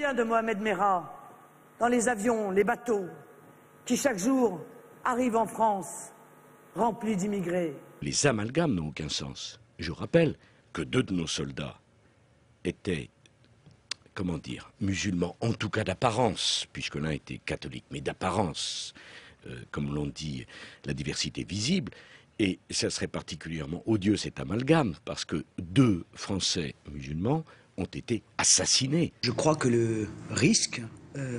Combien de Mohamed Merah dans les avions, les bateaux, qui chaque jour arrivent en France remplis d'immigrés? Les amalgames n'ont aucun sens. Je rappelle que 2 de nos soldats étaient, comment dire, musulmans, en tout cas d'apparence, puisque l'un était catholique, mais d'apparence, comme l'on dit, la diversité visible. Et ça serait particulièrement odieux cet amalgame, parce que 2 Français musulmans ont été assassinés. Je crois que le risque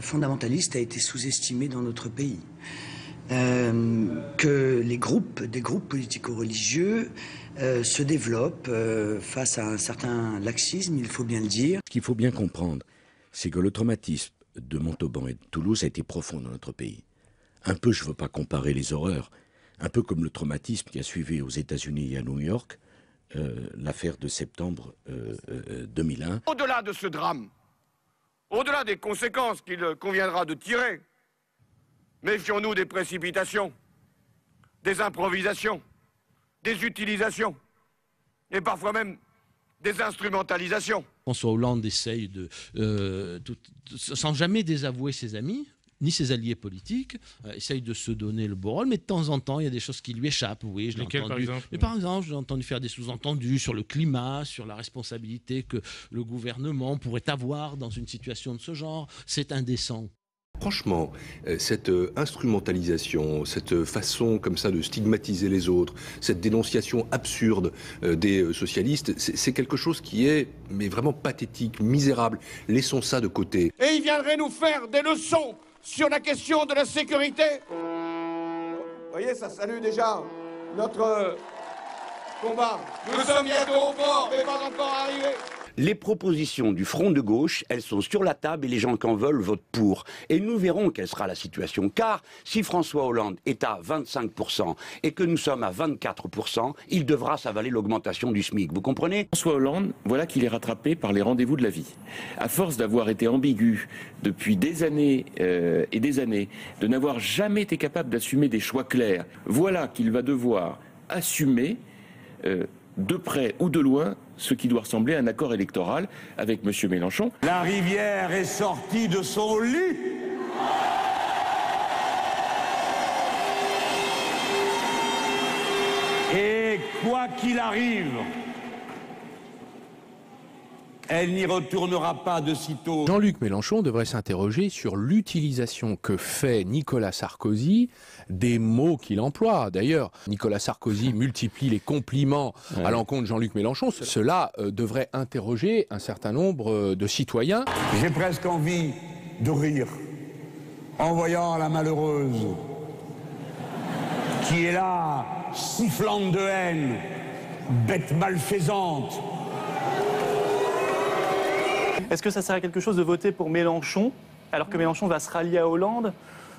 fondamentaliste a été sous-estimé dans notre pays. Que des groupes politico-religieux se développent face à un certain laxisme, il faut bien le dire. Ce qu'il faut bien comprendre, c'est que le traumatisme de Montauban et de Toulouse a été profond dans notre pays. Un peu, je ne veux pas comparer les horreurs, un peu comme le traumatisme qui a suivi aux États-Unis et à New York, l'affaire de septembre 2001. Au-delà de ce drame, au-delà des conséquences qu'il conviendra de tirer, méfions-nous des précipitations, des improvisations, des utilisations et parfois même des instrumentalisations. François Hollande essaye sans jamais désavouer ses amis, ni ses alliés politiques, essaye de se donner le beau rôle, mais de temps en temps, il y a des choses qui lui échappent. Oui, je l'ai entendu. Par exemple, mais par exemple, j'ai entendu faire des sous-entendus sur le climat, sur la responsabilité que le gouvernement pourrait avoir dans une situation de ce genre. C'est indécent. Franchement, cette instrumentalisation, cette façon comme ça de stigmatiser les autres, cette dénonciation absurde des socialistes, c'est quelque chose qui est mais vraiment pathétique, misérable. Laissons ça de côté. Et il viendrait nous faire des leçons sur la question de la sécurité. Vous voyez, ça salue déjà notre combat. Nous sommes bientôt au port, mais pas encore arrivés. Les propositions du front de gauche, elles sont sur la table et les gens qui en veulent votent pour. Et nous verrons quelle sera la situation. Car si François Hollande est à 25% et que nous sommes à 24%, il devra s'avaler l'augmentation du SMIC. Vous comprenez ? François Hollande, voilà qu'il est rattrapé par les rendez-vous de la vie. À force d'avoir été ambigu depuis des années et des années, de n'avoir jamais été capable d'assumer des choix clairs, voilà qu'il va devoir assumer de près ou de loin ce qui doit ressembler à un accord électoral avec M. Mélenchon. La rivière est sortie de son lit. Et quoi qu'il arrive, elle n'y retournera pas de sitôt. Jean-Luc Mélenchon devrait s'interroger sur l'utilisation que fait Nicolas Sarkozy des mots qu'il emploie. D'ailleurs, Nicolas Sarkozy multiplie les compliments à l'encontre de Jean-Luc Mélenchon. Cela devrait interroger un certain nombre de citoyens. J'ai presque envie de rire en voyant la malheureuse qui est là, sifflante de haine, bête malfaisante. Est-ce que ça sert à quelque chose de voter pour Mélenchon, alors que Mélenchon va se rallier à Hollande,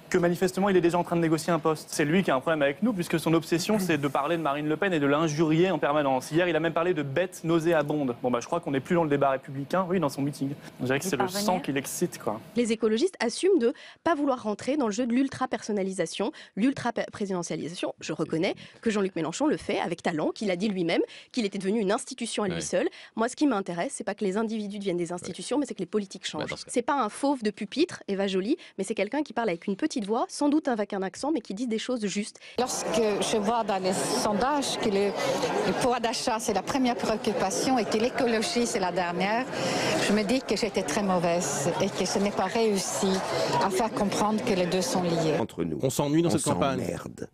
que manifestement il est déjà en train de négocier un poste? C'est lui qui a un problème avec nous, puisque son obsession c'est de parler de Marine Le Pen et de l'injurier en permanence. Hier il a même parlé de bête nauséabonde. Bon je crois qu'on n'est plus dans le débat républicain, oui, dans son meeting. On dirait que c'est le sang qui l'excite, quoi. Les écologistes assument de ne pas vouloir rentrer dans le jeu de l'ultra-personnalisation, l'ultra-présidentialisation. Je reconnais que Jean-Luc Mélenchon le fait avec talent, qu'il a dit lui-même qu'il était devenu une institution à lui seul. Moi ce qui m'intéresse, c'est pas que les individus deviennent des institutions, mais c'est que les politiques changent. C'est pas un fauve de pupitre, Eva Joly, mais c'est quelqu'un qui parle avec une petite voix, sans doute avec un accent, mais qui dit des choses justes. Lorsque je vois dans les sondages que le pouvoir d'achat, c'est la première préoccupation et que l'écologie, c'est la dernière, je me dis que j'étais très mauvaise et que ce n'est pas réussi à faire comprendre que les deux sont liés. Entre nous, on s'ennuie dans cette campagne. Merde.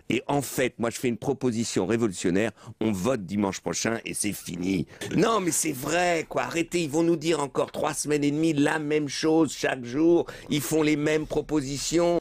Et en fait, moi je fais une proposition révolutionnaire, on vote dimanche prochain et c'est fini. Non mais c'est vrai quoi, arrêtez, ils vont nous dire encore 3 semaines et demie la même chose chaque jour, ils font les mêmes propositions.